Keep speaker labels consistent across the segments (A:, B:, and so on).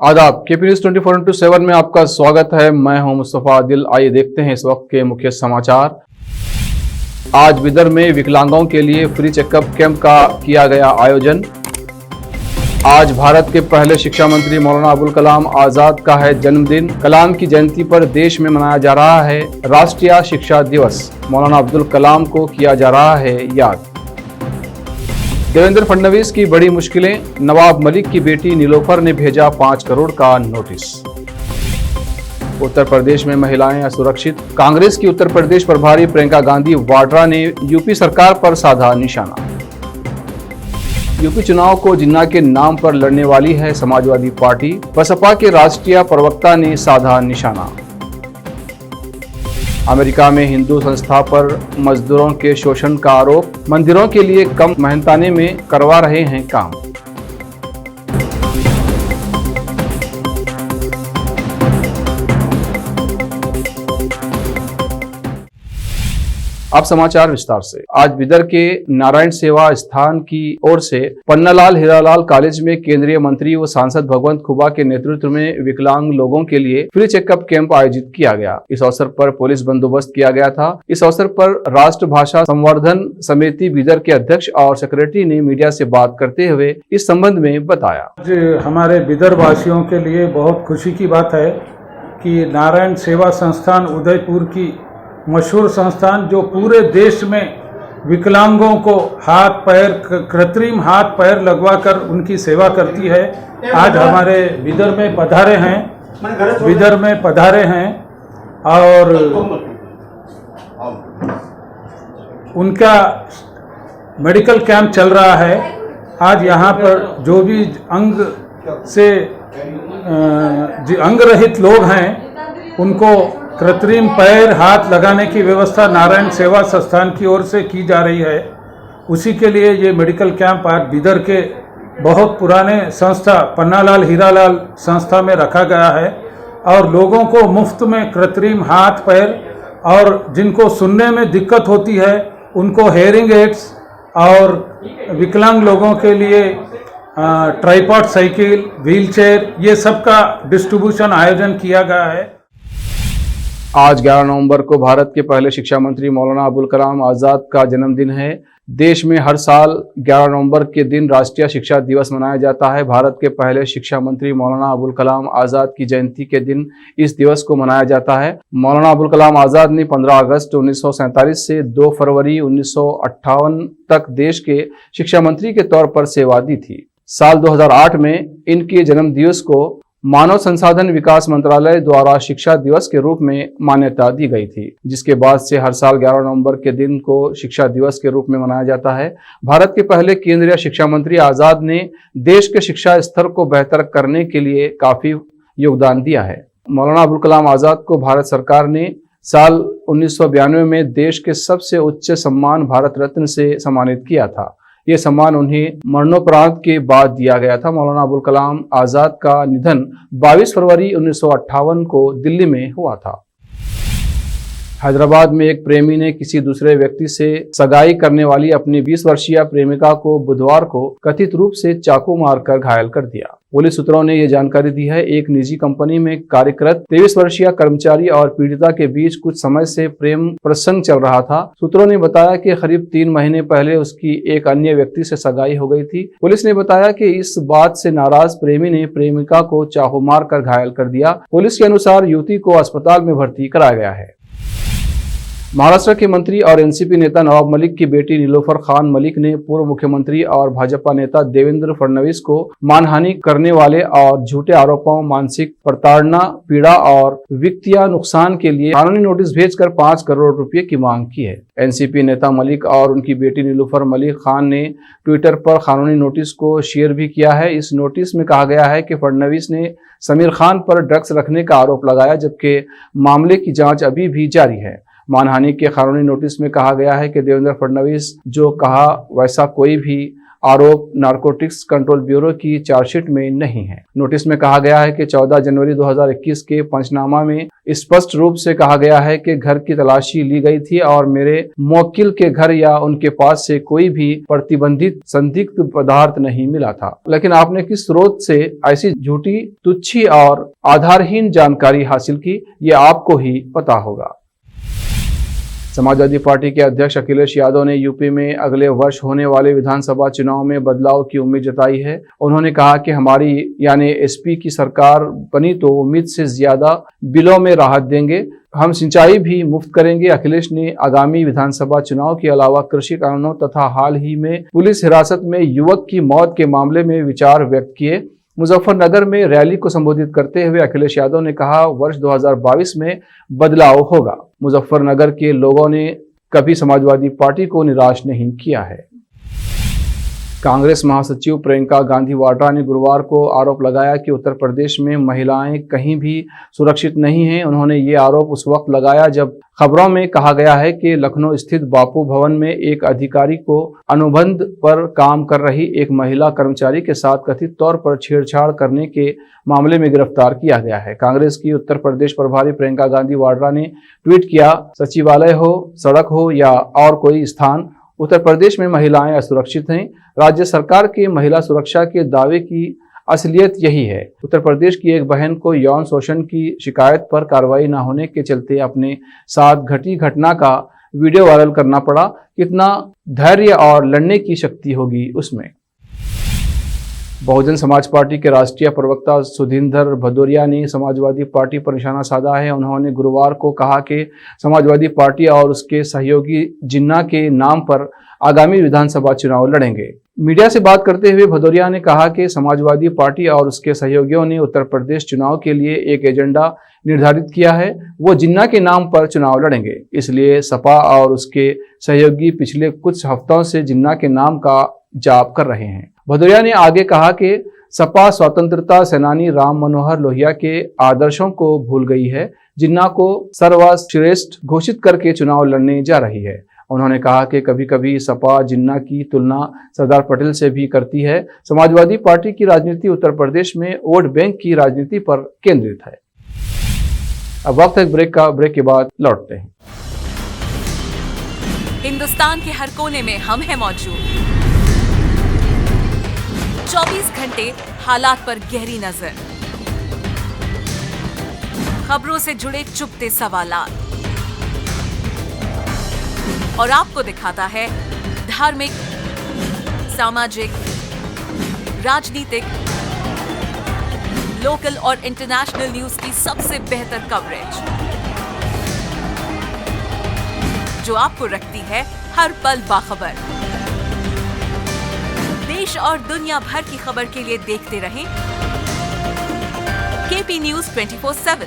A: आदाब। KP news 24/7 में आपका स्वागत है। मैं हूं मुस्तफा आदिल। आइए देखते हैं इस वक्त के मुख्य समाचार। आज बिदर में विकलांगों के लिए फ्री चेकअप कैंप का किया गया आयोजन। आज भारत के पहले शिक्षा मंत्री मौलाना अबुल कलाम आजाद का है जन्मदिन। कलाम की जयंती पर देश में मनाया जा रहा है राष्ट्रीय शिक्षा दिवस। मौलाना अब्दुल कलाम को किया जा रहा है याद। देवेंद्र फडणवीस की बड़ी मुश्किलें, नवाब मलिक की बेटी नीलोफर ने भेजा 5 करोड़ का नोटिस। उत्तर प्रदेश में महिलाएं असुरक्षित, कांग्रेस की उत्तर प्रदेश प्रभारी प्रियंका गांधी वाड्रा ने यूपी सरकार पर साधा निशाना। यूपी चुनाव को जिन्ना के नाम पर लड़ने वाली है समाजवादी पार्टी, बसपा के राष्ट्रीय प्रवक्ता ने साधा निशाना। अमेरिका में हिंदू संस्था पर मजदूरों के शोषण का आरोप, मंदिरों के लिए कम मेहनताने में करवा रहे हैं काम। अब समाचार विस्तार से। आज बिदर के नारायण सेवा स्थान की ओर से पन्नालाल हीरालाल कॉलेज में केंद्रीय मंत्री व सांसद भगवंत खुबा के नेतृत्व में विकलांग लोगों के लिए फ्री चेकअप कैंप आयोजित किया गया। इस अवसर पर पुलिस बंदोबस्त किया गया था। इस अवसर पर राष्ट्र भाषा संवर्धन समिति बिदर के अध्यक्ष और सेक्रेटरी ने मीडिया से बात करते हुए इस संबंध में बताया।
B: आज हमारे बिदर वासियों के लिए बहुत खुशी की बात है कि नारायण सेवा संस्थान उदयपुर की मशहूर संस्थान, जो पूरे देश में विकलांगों को हाथ पैर, कृत्रिम हाथ पैर लगवाकर उनकी सेवा करती है, आज हमारे बिदर में पधारे हैं और उनका मेडिकल कैंप चल रहा है। आज यहाँ पर जो भी अंग रहित लोग हैं उनको कृत्रिम पैर हाथ लगाने की व्यवस्था नारायण सेवा संस्थान की ओर से की जा रही है। उसी के लिए ये मेडिकल कैंप आज बिदर के बहुत पुराने संस्था पन्नालाल हीरालाल संस्था में रखा गया है और लोगों को मुफ्त में कृत्रिम हाथ पैर और जिनको सुनने में दिक्कत होती है उनको हेयरिंग एड्स और विकलांग लोगों के लिए ट्राइपॉड साइकिल, व्हीलचेयर, ये सब का डिस्ट्रीब्यूशन आयोजन किया गया है।
A: आज 11 नवंबर को भारत के पहले शिक्षा मंत्री मौलाना अबुल कलाम आजाद का जन्मदिन है। देश में हर साल 11 नवंबर के दिन राष्ट्रीय शिक्षा दिवस मनाया जाता है। भारत के पहले शिक्षा मंत्री मौलाना अबुल कलाम आजाद की जयंती के दिन इस दिवस को मनाया जाता है। मौलाना अबुल कलाम आजाद ने 15 अगस्त 1947 से 2 फरवरी 1958 तक देश के शिक्षा मंत्री के तौर पर सेवा दी थी। साल 2008 में इनके जन्म दिवस को मानव संसाधन विकास मंत्रालय द्वारा शिक्षा दिवस के रूप में मान्यता दी गई थी, जिसके बाद से हर साल 11 नवंबर के दिन को शिक्षा दिवस के रूप में मनाया जाता है। भारत के पहले केंद्रीय शिक्षा मंत्री आजाद ने देश के शिक्षा स्तर को बेहतर करने के लिए काफी योगदान दिया है। मौलाना अबुल कलाम आजाद को भारत सरकार ने साल 1992 में देश के सबसे उच्च सम्मान भारत रत्न से सम्मानित किया था। ये सम्मान उन्हें मरणोपरांत के बाद दिया गया था। मौलाना अबुल कलाम आजाद का निधन 22 फरवरी 1958 को दिल्ली में हुआ था। हैदराबाद में एक प्रेमी ने किसी दूसरे व्यक्ति से सगाई करने वाली अपनी 20 वर्षीय प्रेमिका को बुधवार को कथित रूप से चाकू मारकर घायल कर दिया। पुलिस सूत्रों ने यह जानकारी दी है। एक निजी कंपनी में कार्यरत 23 वर्षीय कर्मचारी और पीड़िता के बीच कुछ समय से प्रेम प्रसंग चल रहा था। सूत्रों ने बताया कि करीब 3 महीने पहले उसकी एक अन्य व्यक्ति से सगाई हो गई थी। पुलिस ने बताया कि इस बात से नाराज प्रेमी ने प्रेमिका को चाकू मारकर घायल कर दिया। पुलिस के अनुसार युवती को अस्पताल में भर्ती कराया गया है। महाराष्ट्र के मंत्री और एनसीपी नेता नवाब मलिक की बेटी नीलोफर खान मलिक ने पूर्व मुख्यमंत्री और भाजपा नेता देवेंद्र फडणवीस को मानहानि करने वाले और झूठे आरोपों, मानसिक प्रताड़ना, पीड़ा और वित्तीय नुकसान के लिए कानूनी नोटिस भेजकर 5 करोड़ रुपए की मांग की है। एनसीपी नेता मलिक और उनकी बेटी नीलोफर मलिक खान ने ट्विटर पर कानूनी नोटिस को शेयर भी किया है। इस नोटिस में कहा गया है कि फडणवीस ने समीर खान पर ड्रग्स रखने का आरोप लगाया, जबकि मामले की जांच अभी भी जारी है। मानहानि के कानूनी नोटिस में कहा गया है कि देवेंद्र फडणवीस जो कहा वैसा कोई भी आरोप नारकोटिक्स कंट्रोल ब्यूरो की चार्जशीट में नहीं है। नोटिस में कहा गया है कि 14 जनवरी 2021 के पंचनामा में स्पष्ट रूप से कहा गया है कि घर की तलाशी ली गई थी और मेरे मुवक्किल के घर या उनके पास से कोई भी प्रतिबंधित संदिग्ध पदार्थ नहीं मिला था। लेकिन आपने किस स्रोत से ऐसी झूठी, तुच्छी और आधारहीन जानकारी हासिल की, ये आपको ही पता होगा। समाजवादी पार्टी के अध्यक्ष अखिलेश यादव ने यूपी में अगले वर्ष होने वाले विधानसभा चुनाव में बदलाव की उम्मीद जताई है। उन्होंने कहा कि हमारी यानी एसपी की सरकार बनी तो उम्मीद से ज्यादा बिलों में राहत देंगे, हम सिंचाई भी मुफ्त करेंगे। अखिलेश ने आगामी विधानसभा चुनाव के अलावा कृषि कानूनों तथा हाल ही में पुलिस हिरासत में युवक की मौत के मामले में विचार व्यक्त किए। मुजफ्फरनगर में रैली को संबोधित करते हुए अखिलेश यादव ने कहा, वर्ष 2022 में बदलाव होगा। मुजफ्फरनगर के लोगों ने कभी समाजवादी पार्टी को निराश नहीं किया है। कांग्रेस महासचिव प्रियंका गांधी वाड्रा ने गुरुवार को आरोप लगाया कि उत्तर प्रदेश में महिलाएं कहीं भी सुरक्षित नहीं हैं। उन्होंने ये आरोप उस वक्त लगाया जब खबरों में कहा गया है कि लखनऊ स्थित बापू भवन में एक अधिकारी को अनुबंध पर काम कर रही एक महिला कर्मचारी के साथ कथित तौर पर छेड़छाड़ करने के मामले में गिरफ्तार किया गया है। कांग्रेस की उत्तर प्रदेश प्रभारी प्रियंका गांधी वाड्रा ने ट्वीट किया, सचिवालय हो, सड़क हो या और कोई स्थान, उत्तर प्रदेश में महिलाएं असुरक्षित हैं। राज्य सरकार के महिला सुरक्षा के दावे की असलियत यही है। उत्तर प्रदेश की एक बहन को यौन शोषण की शिकायत पर कार्रवाई न होने के चलते अपने साथ घटी घटना का वीडियो वायरल करना पड़ा। कितना धैर्य और लड़ने की शक्ति होगी उसमें। बहुजन समाज पार्टी के राष्ट्रीय प्रवक्ता सुधींदर भदौरिया ने समाजवादी पार्टी पर निशाना साधा है। उन्होंने गुरुवार को कहा कि समाजवादी पार्टी और उसके सहयोगी जिन्ना के नाम पर आगामी विधानसभा चुनाव लड़ेंगे। मीडिया से बात करते हुए भदौरिया ने कहा कि समाजवादी पार्टी और उसके सहयोगियों ने उत्तर प्रदेश चुनाव के लिए एक एजेंडा निर्धारित किया है, वो जिन्ना के नाम पर चुनाव लड़ेंगे। इसलिए सपा और उसके सहयोगी पिछले कुछ हफ्तों से जिन्ना के नाम का जाप कर रहे हैं। भदौरिया ने आगे कहा कि सपा स्वतंत्रता सेनानी राम मनोहर लोहिया के आदर्शों को भूल गई है, जिन्ना को सर्वश्रेष्ठ घोषित करके चुनाव लड़ने जा रही है। उन्होंने कहा कि कभी कभी सपा जिन्ना की तुलना सरदार पटेल से भी करती है। समाजवादी पार्टी की राजनीति उत्तर प्रदेश में वोट बैंक की राजनीति पर केंद्रित है। अब वक्त है ब्रेक के बाद लौटते हैं।
C: हिंदुस्तान के हर कोने में हम हैं मौजूद। 24 घंटे हालात पर गहरी नजर, खबरों से जुड़े चुपते सवालात और आपको दिखाता है धार्मिक, सामाजिक, राजनीतिक, लोकल और इंटरनेशनल न्यूज की सबसे बेहतर कवरेज, जो आपको रखती है हर पल बाखबर। देश और दुनिया भर की खबर के लिए देखते रहें केपी न्यूज 24/7।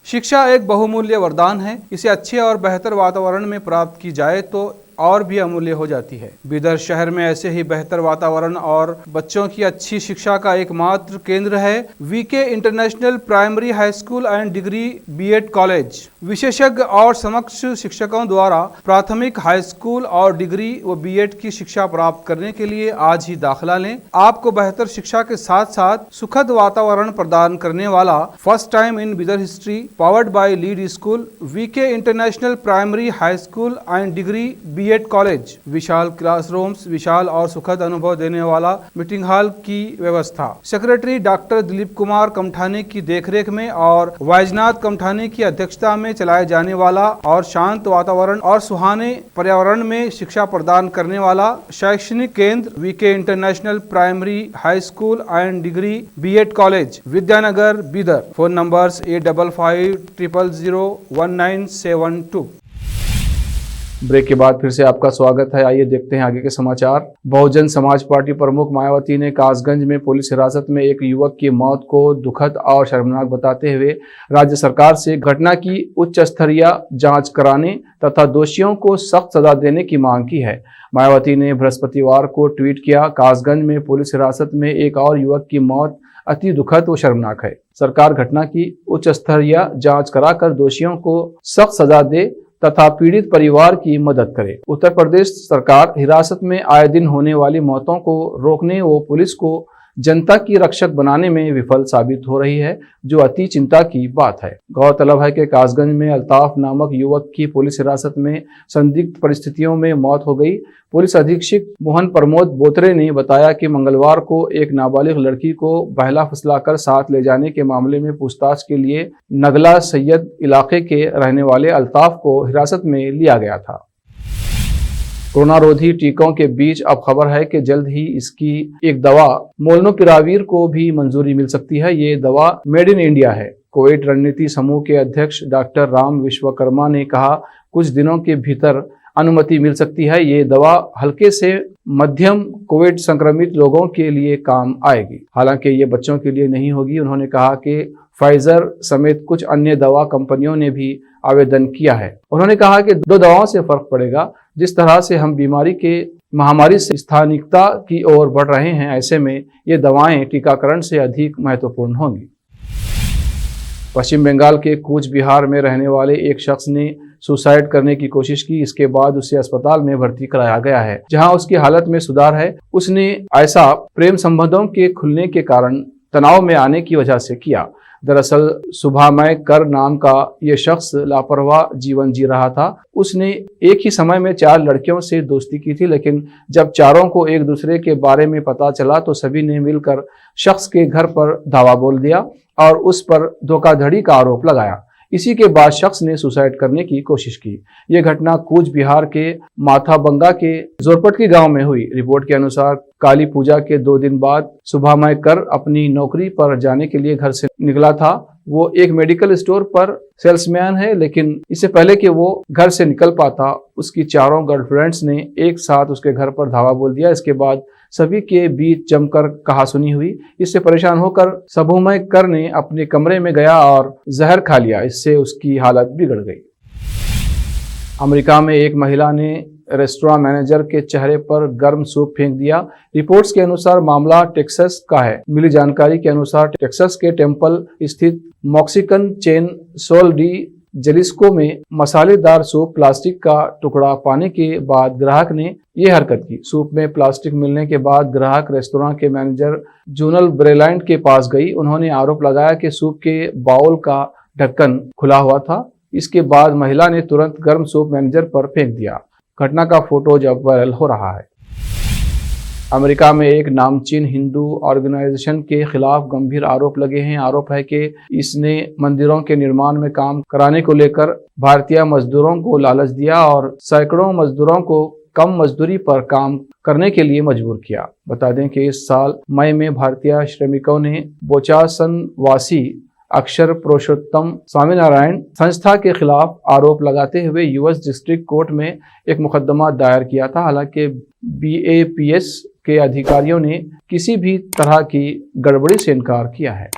A: शिक्षा एक बहुमूल्य वरदान है। इसे अच्छे और बेहतर वातावरण में प्राप्त की जाए तो और भी अमूल्य हो जाती है। बीदर शहर में ऐसे ही बेहतर वातावरण और बच्चों की अच्छी शिक्षा का एकमात्र केंद्र है VK international primary high school and degree BEd college. विशेषज्ञ और समक्ष शिक्षकों द्वारा प्राथमिक, हाई स्कूल और डिग्री व बीएड की शिक्षा प्राप्त करने के लिए आज ही दाखिला लें। आपको बेहतर शिक्षा के साथ साथ सुखद वातावरण प्रदान करने वाला first time in Bidar history powered by lead school VK international primary high school and degree BEd college. विशाल क्लासरूम्स, विशाल और सुखद अनुभव देने वाला मीटिंग हॉल की व्यवस्था, सेक्रेटरी डॉक्टर दिलीप कुमार कमठाने की देखरेख में और वैजनाथ कमठाने की अध्यक्षता में चलाए जाने वाला और शांत वातावरण और सुहाने पर्यावरण में शिक्षा प्रदान करने वाला शैक्षणिक केंद्र VK international primary high school and degree BEd college, Vidyanagar, Bidar. Phone numbers 8550001972। Break के बाद फिर से आपका स्वागत है। आइए देखते हैं आगे के समाचार। बहुजन समाज पार्टी प्रमुख मायावती ने कासगंज में पुलिस हिरासत में एक युवक की मौत को दुखद और शर्मनाक बताते हुए राज्य सरकार से घटना की उच्च स्तरीय जांच कराने तथा दोषियों को सख्त सजा देने की मांग की है। मायावती ने बृहस्पतिवार को ट्वीट किया, कासगंज में पुलिस हिरासत में एक और युवक की मौत अति दुखद व शर्मनाक है। सरकार घटना की उच्च स्तरीय जांच कराकर दोषियों को सख्त सजा दे तथा पीड़ित परिवार की मदद करे। उत्तर प्रदेश सरकार हिरासत में आए दिन होने वाली मौतों को रोकने व पुलिस को जनता की रक्षक बनाने में विफल साबित हो रही है, जो अति चिंता की बात है। गौरतलब है कि कासगंज में अल्ताफ नामक युवक की पुलिस हिरासत में संदिग्ध परिस्थितियों में मौत हो गई। पुलिस अधीक्षक मोहन प्रमोद बोत्रे ने बताया कि मंगलवार को एक नाबालिग लड़की को बहला फुसलाकर साथ ले जाने के मामले में पूछताछ के लिए नगला सैयद इलाके के रहने वाले अल्ताफ को हिरासत में लिया गया था। कोरोना रोधी टीकों के बीच अब खबर है कि जल्द ही इसकी एक दवा मोलनुपिराविर को भी मंजूरी मिल सकती है। ये दवा मेड इन इंडिया है। कोविड रणनीति समूह के अध्यक्ष डॉक्टर राम विश्वकर्मा ने कहा, कुछ दिनों के भीतर अनुमति मिल सकती है। ये दवा हल्के से मध्यम कोविड संक्रमित लोगों के लिए काम आएगी। हालांकि ये बच्चों के लिए नहीं होगी। उन्होंने कहा कि फाइजर समेत कुछ अन्य दवा कंपनियों ने भी आवेदन किया है। उन्होंने कहा कि 2 दवाओं से फर्क पड़ेगा। जिस तरह से हम बीमारी के महामारी से स्थानिकता की ओर बढ़ रहे हैं, ऐसे में ये दवाएं टीकाकरण से अधिक महत्वपूर्ण होंगी। पश्चिम बंगाल के कूच बिहार में रहने वाले एक शख्स ने सुसाइड करने की कोशिश की। इसके बाद उसे अस्पताल में भर्ती कराया गया है, जहां उसकी हालत में सुधार है। उसने ऐसा प्रेम संबंधों के खुलने के कारण तनाव में आने की वजह से किया। दरअसल सुभामय कर नाम का ये शख्स लापरवाह जीवन जी रहा था। उसने एक ही समय में 4 लड़कियों से दोस्ती की थी, लेकिन जब चारों को एक दूसरे के बारे में पता चला तो सभी ने मिलकर शख्स के घर पर धावा बोल दिया और उस पर धोखाधड़ी का आरोप लगाया। इसी के बाद शख्स ने सुसाइड करने की कोशिश की। यह घटना कूच बिहार के माथाबंगा के जोरपटकी गांव में हुई। रिपोर्ट के अनुसार काली पूजा के 2 दिन बाद सुभामय कर अपनी नौकरी पर जाने के लिए घर से निकला था। वो एक मेडिकल स्टोर पर सेल्समैन है, लेकिन इससे पहले कि वो घर से निकल पाता, उसकी 4 गर्लफ्रेंड्स ने एक साथ उसके घर पर धावा बोल दिया। इसके बाद सभी के बीच जमकर कहासुनी हुई। इससे परेशान होकर सुभामय कर ने अपने कमरे में गया और जहर खा लिया। इससे उसकी हालत बिगड़ गई। अमेरिका में एक महिला ने रेस्टोरेंट मैनेजर के चेहरे पर गर्म सूप फेंक दिया। रिपोर्ट्स के अनुसार मामला टेक्सास का है। मिली जानकारी के अनुसार टेक्सास के टेम्पल स्थित Mexican chain Sol de Jalisco में मसालेदार सूप प्लास्टिक का टुकड़ा पाने के बाद ग्राहक ने यह हरकत की। सूप में प्लास्टिक मिलने के बाद ग्राहक रेस्तोरां के मैनेजर जूनल ब्रेलैंड के पास गई। उन्होंने आरोप लगाया कि सूप के बाउल का ढक्कन खुला हुआ था। इसके बाद महिला ने तुरंत गर्म सूप मैनेजर पर फेंक दिया। घटना का फोटो जब वायरल हो रहा है। अमेरिका में एक नामचीन हिंदू ऑर्गेनाइजेशन के खिलाफ गंभीर आरोप लगे हैं। आरोप है कि इसने मंदिरों के निर्माण में काम कराने को लेकर भारतीय मजदूरों को लालच दिया और सैकड़ों मजदूरों को कम मजदूरी पर काम करने के लिए मजबूर किया। बता दें कि इस साल मई में भारतीय श्रमिकों ने बोचासन वासी अक्षर पुरुषोत्तम स्वामीनारायण संस्था के खिलाफ आरोप लगाते हुए यूएस डिस्ट्रिक्ट कोर्ट में एक मुकदमा दायर किया था। हालांकि BAPS के अधिकारियों ने किसी भी तरह की गड़बड़ी से इनकार किया है।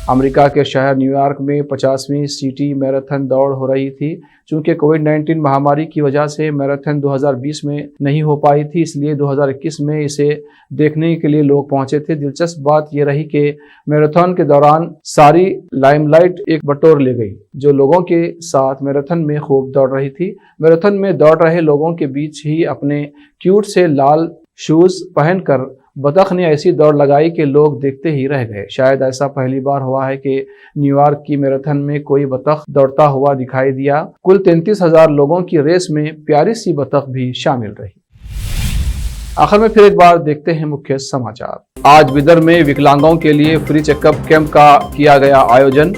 A: अमेरिका के शहर न्यूयॉर्क में 50वीं सिटी मैराथन दौड़ हो रही थी। चूंकि कोविड-19 महामारी की वजह से मैराथन 2020 में नहीं हो पाई थी, इसलिए 2021 में इसे देखने के लिए लोग पहुंचे थे। दिलचस्प बात यह रही कि मैराथन के दौरान सारी लाइमलाइट एक बटोर ले गई, जो लोगों के साथ मैराथन में खूब दौड़ रही थी। मैराथन में दौड़ रहे लोगों के बीच ही अपने क्यूट से लाल शूज पहनकर बतख ने ऐसी दौड़ लगाई कि लोग देखते ही रह गए। शायद ऐसा पहली बार हुआ है कि न्यूयॉर्क की मैराथन में कोई बतख दौड़ता हुआ दिखाई दिया। कुल 33,000 लोगों की रेस में प्यारी सी बतख भी शामिल रही। आखिर में फिर एक बार देखते हैं मुख्य समाचार। आज बिदर में विकलांगों के लिए फ्री चेकअप कैंप का किया गया आयोजन।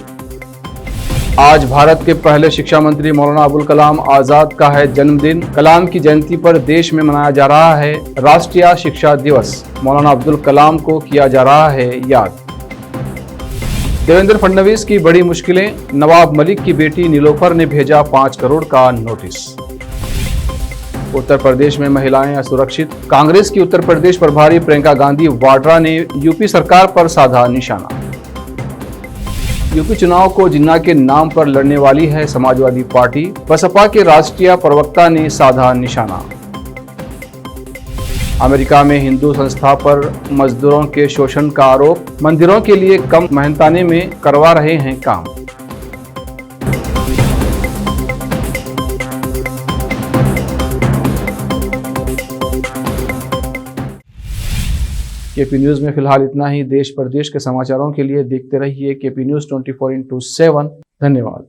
A: आज भारत के पहले शिक्षा मंत्री मौलाना अबुल कलाम आजाद का है जन्मदिन। कलाम की जयंती पर देश में मनाया जा रहा है राष्ट्रीय शिक्षा दिवस। मौलाना अब्दुल कलाम को किया जा रहा है याद। देवेंद्र फडणवीस की बड़ी मुश्किलें, नवाब मलिक की बेटी नीलोफर ने भेजा 5 करोड़ का नोटिस। उत्तर प्रदेश में महिलाएं असुरक्षित, कांग्रेस की उत्तर प्रदेश प्रभारी प्रियंका गांधी वाड्रा ने यूपी सरकार पर साधा निशाना। यूपी चुनाव को जिन्ना के नाम पर लड़ने वाली है समाजवादी पार्टी, बसपा के राष्ट्रीय प्रवक्ता ने साधा निशाना। अमेरिका में हिंदू संस्था पर मजदूरों के शोषण का आरोप, मंदिरों के लिए कम मेहनताने में करवा रहे हैं काम। केपी न्यूज़ में फिलहाल इतना ही। देश प्रदेश के समाचारों के लिए देखते रहिए केपी न्यूज़ 24/7। धन्यवाद।